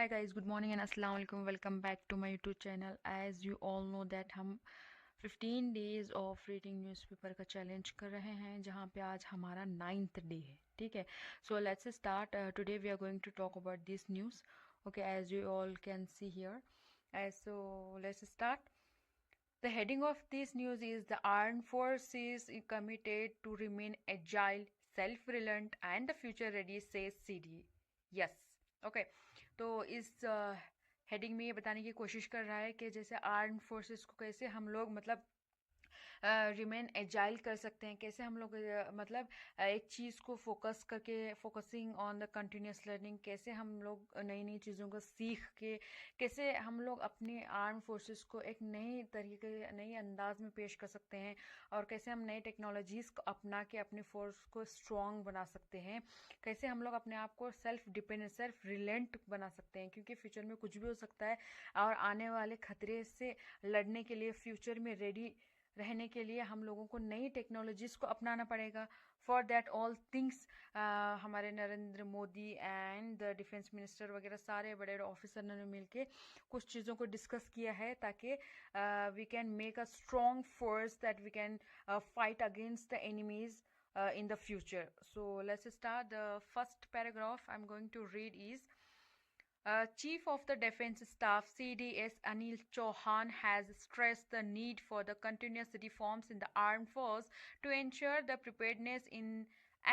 Hi guys, good morning and अस्सलाम वालेकुम. Welcome back to my YouTube channel. As you all know that हम 15 days of reading newspaper का challenge कर रहे हैं, जहाँ पे आज हमारा 9th day है. ठीक है. So let's start. Today we are going to talk about this news. Okay, as you all can see here. So let's start. The heading of this news is the armed forces is committed to remain agile, self-reliant and the future ready, says CD. Yes. Okay तो इस heading में ये बताने की कोशिश कर रहा है कि जैसे आर्म्ड फोर्सेस को कैसे हम लोग मतलब रिमेन एजाइल कर सकते हैं, कैसे हम लोग मतलब एक चीज़ को फोकस करके focusing on the continuous learning, कैसे हम लोग नई नई चीज़ों को सीख के कैसे हम लोग अपने आर्म फोर्सेस को एक नई तरीके नई अंदाज में पेश कर सकते हैं और कैसे हम नई टेक्नोलॉजीज़ को अपना के अपने फोर्स को स्ट्रॉन्ग बना सकते हैं, कैसे हम लोग अपने आप को सेल्फ डिपेंडेंट सेल्फ रिलेंट बना सकते हैं, क्योंकि फ्यूचर में कुछ भी हो सकता है और आने वाले खतरे से लड़ने के लिए फ्यूचर में रेडी रहने के लिए हम लोगों को नई टेक्नोलॉजीज़ को अपनाना पड़ेगा. फॉर दैट ऑल थिंग्स हमारे Narendra Modi and the defence minister वगैरह सारे बड़े बड़े ऑफिसर ने मिलके कुछ चीज़ों को डिस्कस किया है ताकि we can make a strong force that we can fight against the enemies in the future. So let's start. The first paragraph I'm going to read is Chief of the Defense Staff CDS Anil Chauhan has stressed the need for the continuous reforms in the armed force to ensure the preparedness in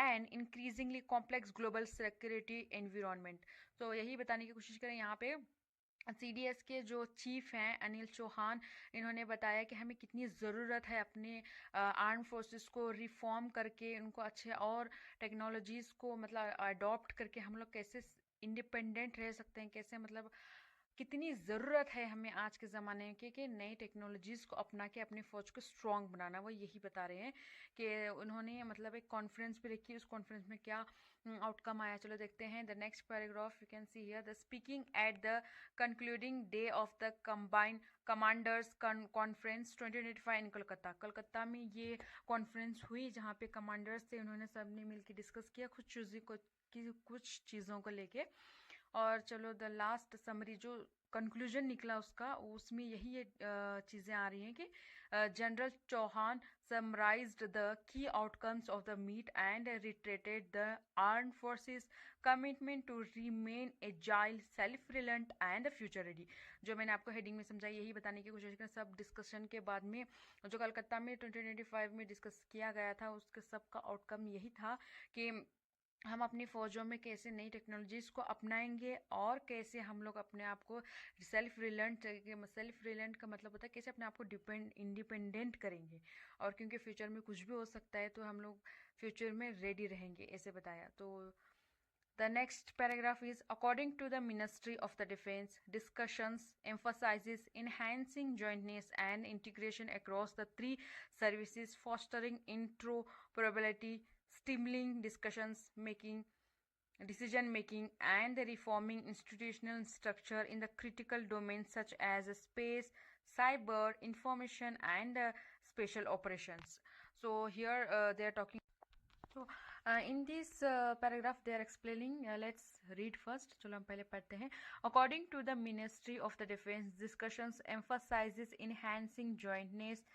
an increasingly complex global security environment. तो यही बताने की कोशिश करें यहाँ पे CDS के जो चीफ हैं अनिल चौहान, इन्होंने बताया कि हमें कितनी ज़रूरत है अपने आर्म फोर्सेस को रिफॉर्म करके उनको अच्छे और टेक्नोलॉजीज़ को मतलब अडॉप्ट करके हम लोग कैसे इंडिपेंडेंट रह सकते हैं, कैसे मतलब कितनी ज़रूरत है हमें आज के ज़माने के कि नई टेक्नोलॉजीज़ को अपना के अपने फ़ौज को स्ट्रॉन्ग बनाना. वो यही बता रहे हैं कि उन्होंने मतलब एक कॉन्फ्रेंस भी रखी, उस कॉन्फ्रेंस में क्या आउटकम आया. चलो देखते हैं. The next paragraph you can see here. The speaking at the concluding day of the combined commanders conference 2025 इन कलकत्ता में ये कॉन्फ्रेंस हुई जहाँ पे कमांडर्स थे. उन्होंने सब ने मिलकर डिस्कस किया कुछ चीज़ों को लेके. और चलो द लास्ट समरी जो कंक्लूजन निकला उसका, उसमें यही ये चीज़ें आ रही हैं कि जनरल चौहान समराइज्ड द की outcomes of the meet and reiterated the armed forces commitment to remain agile self reliant and future ready. जो मैंने आपको हेडिंग में समझाई यही बताने की कोशिश करें. सब डिस्कशन के बाद में जो कलकत्ता में 2025 में डिस्कस किया गया था उसके सब का आउटकम यही था कि हम अपनी फ़ौजों में कैसे नई टेक्नोलॉजीज़ को अपनाएंगे और कैसे हम लोग अपने आप को सेल्फ रिलेंट का मतलब होता है कैसे अपने आप को इंडिपेंडेंट करेंगे, और क्योंकि फ्यूचर में कुछ भी हो सकता है तो हम लोग फ्यूचर में रेडी रहेंगे, ऐसे बताया. तो the next paragraph is according to the Ministry of the Defense, discussions emphasizes enhancing jointness and integration across the three services, fostering interoperability, stimulating decision making and reforming institutional structure in the critical domains such as space, cyber, information and special operations. So here they are talking. So in this paragraph they are explaining. Let's read first. चलो हम पहले पढ़ते हैं. According to the Ministry of the Defense, discussions emphasizes enhancing jointness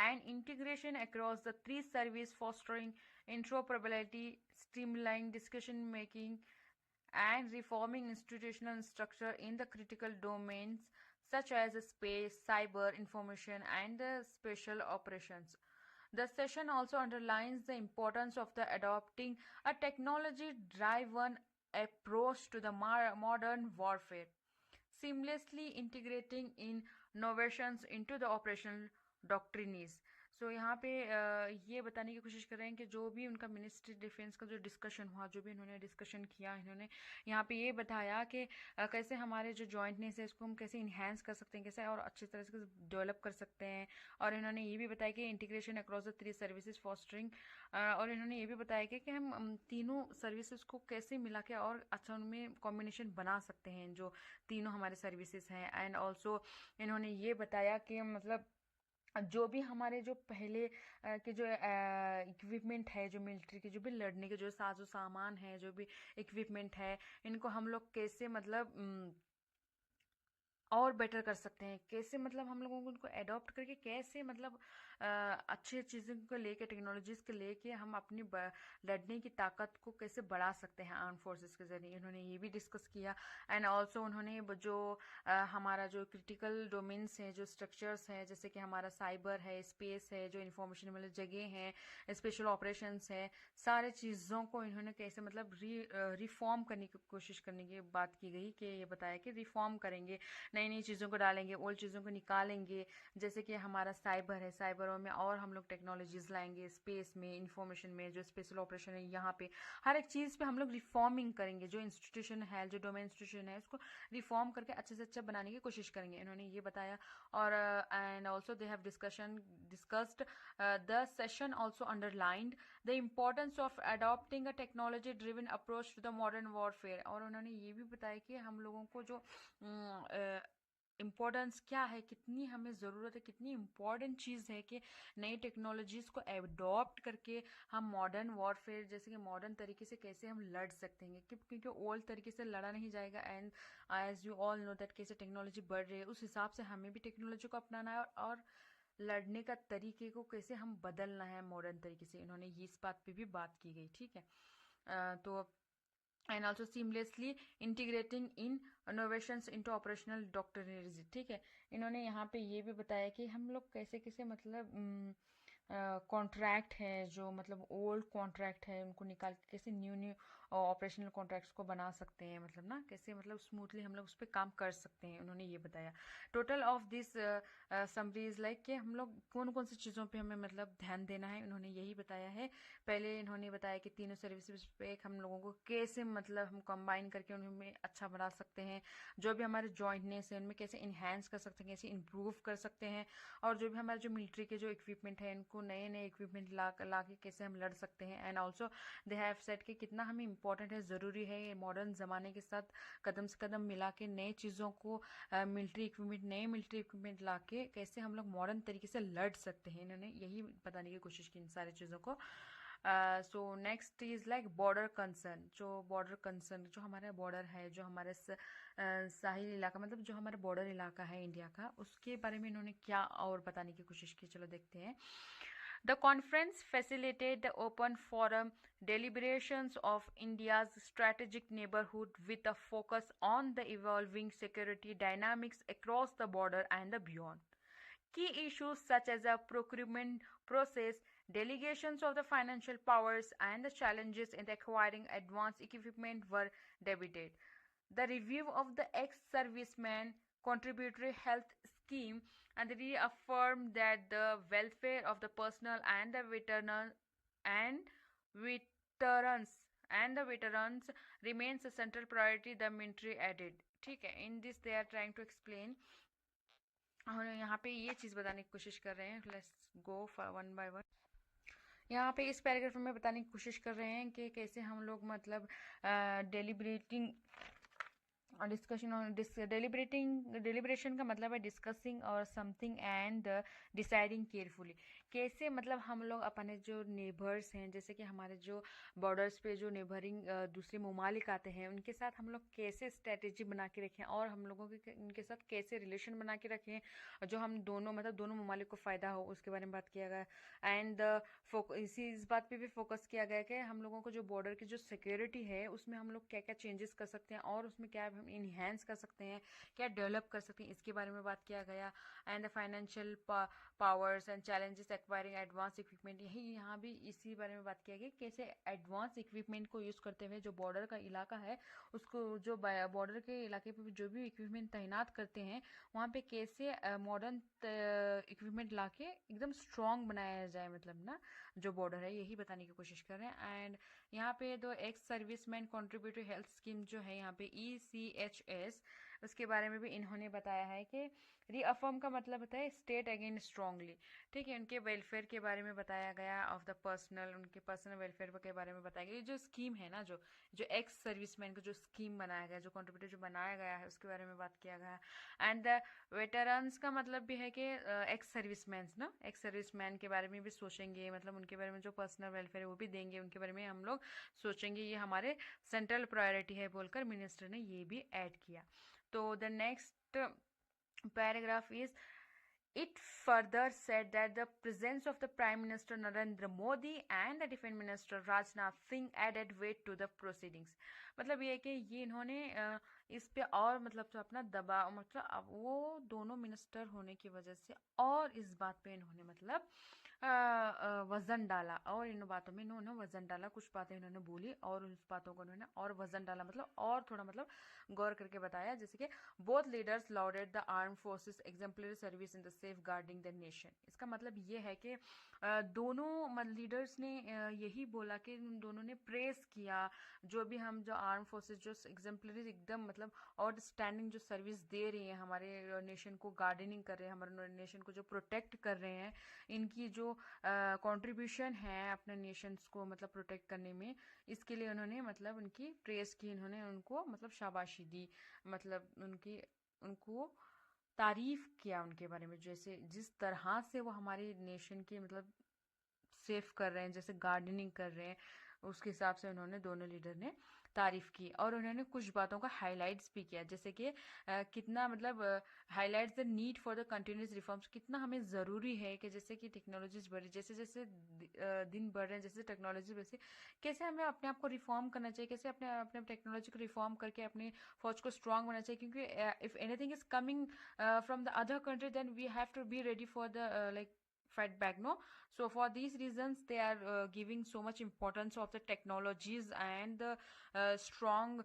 and integration across the three services, fostering interoperability, streamlining decision making and reforming institutional structure in the critical domains such as space, cyber, information and special operations. The session also underlines the importance of the adopting a technology-driven approach to the modern warfare, seamlessly integrating innovations into the operational doctrines. सो यहाँ पे ये बताने की कोशिश कर रहे हैं कि जो भी उनका मिनिस्ट्री डिफेंस का जो डिस्कशन हुआ, जो भी इन्होंने डिस्कशन किया, इन्होंने यहाँ पे ये बताया कि कैसे हमारे जो जॉइंटनेस है इसको हम कैसे इन्हेंस कर सकते हैं, कैसे और अच्छी तरह से डेवलप कर सकते हैं. और इन्होंने ये भी बताया कि integration across the three services fostering, और इन्होंने ये भी बताया कि हम तीनों सर्विसेज को कैसे मिला के और अच्छा उनमें कॉम्बिनेशन बना सकते हैं जो तीनों हमारे सर्विसेज हैं. एंड ऑल्सो इन्होंने ये बताया कि मतलब जो भी हमारे जो पहले के जो इक्विपमेंट है, जो मिलिट्री के जो भी लड़ने के जो साजो सामान है, जो भी इक्विपमेंट है, इनको हम लोग कैसे मतलब और बेटर कर सकते हैं, कैसे मतलब हम लोगों को उनको अडॉप्ट करके कैसे मतलब अच्छी चीज़ों को लेके, टेक्नोलॉजीज़ को लेके हम अपनी लड़ने की ताकत को कैसे बढ़ा सकते हैं आर्म फोर्सेस के जरिए, इन्होंने ये भी डिस्कस किया। एंड ऑल्सो उन्होंने जो हमारा जो क्रिटिकल डोमेन्स हैं, जो स्ट्रक्चर्स हैं, जैसे कि हमारा साइबर है, स्पेस है, जो इन्फॉर्मेशन वाले जगह हैं, स्पेशल ऑपरेशंस है, सारे चीज़ों को इन्होंने कैसे मतलब रिफॉर्म करने की कोशिश करने की बात की गई, कि ये बताया कि रिफॉर्म करेंगे, नई नई चीज़ों को डालेंगे, ओल्ड चीज़ों को निकालेंगे। जैसे कि हमारा साइबर है, साइबरों में और हम लोग टेक्नोलॉजीज़ लाएंगे, स्पेस में, इंफॉर्मेशन में, जो स्पेशल ऑपरेशन है यहाँ पे, हर एक चीज़ पे हम लोग रिफॉर्मिंग करेंगे। जो इंस्टीट्यूशन है, जो डोमेन इंस्टीट्यूशन है, उसको रिफॉर्म करके अच्छे से अच्छा बनाने की कोशिश करेंगे, इन्होंने ये बताया। और and also they have discussed the session also underlined the importance of adopting a technology driven approach to the modern warfare. और उन्होंने ये भी बताया कि हम लोगों को जो इम्पोर्टेंस क्या है, कितनी हमें ज़रूरत है, कितनी इम्पॉर्टेंट चीज़ है कि नई टेक्नोलॉजीज़ को एडॉप्ट करके हम मॉडर्न वॉरफेयर, जैसे कि मॉडर्न तरीके से कैसे हम लड़ सकते हैं, क्योंकि ओल्ड तरीके से लड़ा नहीं जाएगा। And as you all know that कैसे टेक्नोलॉजी बढ़ रही है, उस हिसाब से हमें भी टेक्नोलॉजी को अपनाना है, और लड़ने का तरीके को कैसे हम बदलना है मॉडर्न तरीके से, इन्होंने ये इस बात पे भी बात की गई। ठीक है, तो and also seamlessly integrating in innovations into operational doctrines. ठीक है, इन्होंने यहाँ पे ये भी बताया कि हम लोग कैसे कैसे मतलब कॉन्ट्रैक्ट है, जो मतलब ओल्ड कॉन्ट्रैक्ट है, उनको निकाल के कैसे न्यू न्यू ऑपरेशनल कॉन्ट्रैक्ट्स को बना सकते हैं, मतलब ना कैसे मतलब स्मूथली हम लोग उस पर काम कर सकते हैं, उन्होंने ये बताया। Total of this summaries like कि हम लोग कौन कौन सी चीज़ों पे हमें मतलब ध्यान देना है, उन्होंने यही बताया है। पहले इन्होंने बताया कि तीनों सर्विसेज पे एक हम लोगों को कैसे मतलब हम कंबाइन करके उनमें अच्छा बना सकते हैं, जो भी हमारे जॉइंटनेस है उनमें कैसे इन्हेंस कर सकते हैं, कैसे इम्प्रूव कर सकते हैं, और जो भी हमारे जो मिलिट्री के जो इक्विपमेंट है, इनको नए नए इक्विपमेंट ला के कैसे हम लड़ सकते हैं। And also they have set कि कितना हमें इम्पोर्टेंट है, ज़रूरी है ये मॉडर्न ज़माने के साथ कदम से कदम मिला के नए चीज़ों को, मिलिट्री इक्विपमेंट, नए मिलिट्री इक्विपमेंट ला के कैसे हम लोग मॉडर्न तरीके से लड़ सकते हैं, इन्होंने यही बताने की कोशिश की इन सारी चीज़ों को। So next is like border concern. जो बॉर्डर कंसर्न, जो हमारा बॉर्डर है, जो हमारे साहिल इलाका, मतलब जो हमारा बॉर्डर इलाका है इंडिया का, उसके बारे में इन्होंने क्या और बताने की कोशिश की, चलो देखते हैं। The conference facilitated the open forum deliberations of India's strategic neighborhood with a focus on the evolving security dynamics across the border and the beyond. Key issues such as the procurement process, delegations of the financial powers, and the challenges in acquiring advanced equipment were debated. The review of the ex-serviceman contributory health scheme and reaffirmed that the welfare of the personnel and the veterans veterans remains a central priority, the military added. ठीक है, in this they are trying to explain, और यहाँ पे ये चीज़ बताने की कोशिश कर रहे हैं, let's go one by one. यहाँ पे इस पैराग्राफ में बताने की कोशिश कर रहे हैं कि कैसे हम लोग मतलब डेलिब्रेटिंग डिस्कशन और डेलिब्रेशन का मतलब है डिस्कसिंग और समथिंग एंड डिसाइडिंग केयरफुली। कैसे मतलब हम लोग अपने जो नेबर्स हैं, जैसे कि हमारे जो बॉर्डर्स पे जो नेबरिंग दूसरे ममालिक आते हैं, उनके साथ हम लोग कैसे स्ट्रेटेजी बना के रखें, और हम लोगों के उनके साथ कैसे रिलेशन बना के रखें, जो हम दोनों मतलब दोनों ममालिक को फ़ायदा हो, उसके बारे में बात किया गया। एंड इस बात पे भी फोकस किया गया कि हम लोगों को जो बॉर्डर की जो सिक्योरिटी है, उसमें हम लोग क्या क्या चेंजेस कर सकते हैं, और उसमें क्या हम इन्हेंस कर सकते हैं, क्या डेवलप कर सकते हैं, इसके बारे में बात किया गया। And the financial powers and challenges acquiring advance equipment, यही यहाँ भी इसी बारे में बात किया गया, कैसे एडवांस इक्विपमेंट को यूज़ करते हुए जो बॉर्डर का इलाका है, उसको जो बॉर्डर के इलाके पर जो भी इक्विपमेंट तैनात करते हैं, वहाँ पे कैसे मॉडर्न इक्विपमेंट ला के एकदम स्ट्रॉन्ग बनाया जाए, मतलब ना जो बॉर्डर है, यही बताने की कोशिश कर रहे हैं। एंड यहाँ पे दो ex serviceman contributory health scheme जो है यहाँ पे ECHS, उसके बारे में भी इन्होंने बताया है कि रीअफर्म का मतलब होता है स्टेट अगेन स्ट्रांगली। ठीक है, उनके वेलफेयर के बारे में बताया गया, ऑफ द पर्सनल, उनके पर्सनल वेलफेयर के बारे में बताया गया। ये जो स्कीम है ना, जो एक्स सर्विसमैन का जो स्कीम बनाया गया, जो कॉन्ट्रीब्यूटर जो बनाया गया है, उसके बारे में बात किया गया। एंड द वेटरन्स का मतलब भी है कि एक्स सर्विसमैन ना, एक्स सर्विसमैन के बारे में भी सोचेंगे, मतलब उनके बारे में जो पर्सनल वेलफेयर है वो भी देंगे, उनके बारे में हम लोग सोचेंगे, ये हमारे सेंट्रल प्रायोरिटी है बोलकर मिनिस्टर ने ये भी ऐड किया। तो the next paragraph is, it further said that the presence of the Prime Minister Narendra Modi and the Defense Minister Rajnath Singh added weight to the proceedings. मतलब ये है कि ये इन्होंने इस पे और मतलब तो अपना दबाव, मतलब अब वो दोनों मिनिस्टर होने की वजह से और इस बात पे इन्होंने मतलब वजन डाला, और इन बातों में इन्होंने वजन डाला, कुछ बातें इन्होंने बोली और उस बातों को इन्होंने और वजन डाला, मतलब और थोड़ा मतलब गौर करके बताया। जैसे कि both leaders lauded the arm forces exemplary service in the safeguarding the nation. इसका मतलब ये है कि दोनों लीडर्स ने यही बोला कि उन दोनों ने प्रेस किया जो भी हम जो आर्म फोर्सेस जो एग्जाम्पलरी एकदम मतलब आउटस्टैंडिंग जो सर्विस दे रही हैं, हमारे नेशन को गार्डनिंग कर रहे हैं, हमारे नेशन को जो प्रोटेक्ट कर रहे हैं, इनकी जो कंट्रीब्यूशन है अपने नेशंस को मतलब प्रोटेक्ट करने में, इसके लिए उन्होंने मतलब उनकी प्रेस की, इन्होंने उनको मतलब शाबाशी दी, मतलब उनको तारीफ किया उनके बारे में, जैसे जिस तरह से वो हमारे नेशन की मतलब सेफ कर रहे हैं, जैसे गार्डनिंग कर रहे हैं, उसके हिसाब से उन्होंने दोनों लीडर ने तारीफ की। और उन्होंने कुछ बातों का हाईलाइट्स भी किया, जैसे कि कितना मतलब highlights the need for the continuous reforms, कितना हमें ज़रूरी है कि जैसे कि टेक्नोलॉजीज बढ़ी, जैसे जैसे दिन बढ़ रहे हैं, जैसे टेक्नोलॉजी वैसे कैसे हमें अपने आप को रिफॉर्म करना चाहिए, कैसे अपने अपने टेक्नोलॉजी को रिफॉर्म करके अपनी फौज को स्ट्रांग बनाना चाहिए, क्योंकि if anything is coming from the other country, then we have to be ready for the like fight back, no? So for these reasons they are giving so much importance of the technologies and the strong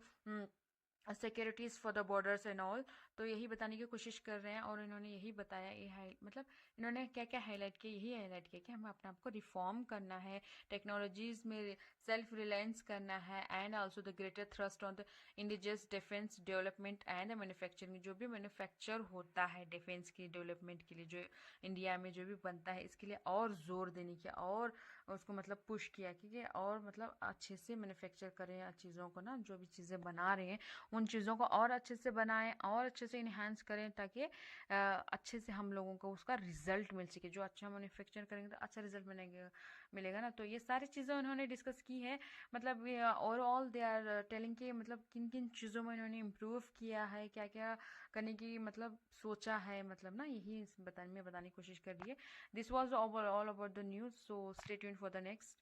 securities for the borders and all. तो यही बताने की कोशिश कर रहे हैं, और इन्होंने यही बताया, ये मतलब इन्होंने क्या क्या हाईलाइट किया, यही हाईलाइट किया कि हमें अपने आप को रिफॉर्म करना है, टेक्नोलॉजीज में सेल्फ रिलायंस करना है, and also the greater thrust on the indigenous defence development and the manufacturing. जो भी मैन्युफैक्चर होता है डिफेंस की डेवलपमेंट के लिए, जो इंडिया में जो भी बनता है, इसके लिए और जोर देने की, और उसको मतलब पुश किया कि और मतलब अच्छे से मैन्युफैक्चर करें चीज़ों को ना, जो भी चीज़ें बना रहे हैं उन चीज़ों को और अच्छे से बनाएं और अच्छे से इन्हांस करें, ताकि अच्छे से हम लोगों को उसका रिजल्ट मिल सके। जो अच्छा मैन्युफैक्चर करेंगे तो अच्छा रिजल्ट मिलेगा ना। तो ये सारी चीज़ें उन्होंने डिस्कस की है, मतलब ओवरऑल दे आर टेलिंग कि मतलब किन किन चीज़ों में इन्होंने इम्प्रूव किया है, क्या क्या करने की मतलब सोचा है, मतलब ना यही बताने की कोशिश कर रही है। This was overall about the news, so stay tuned for the next.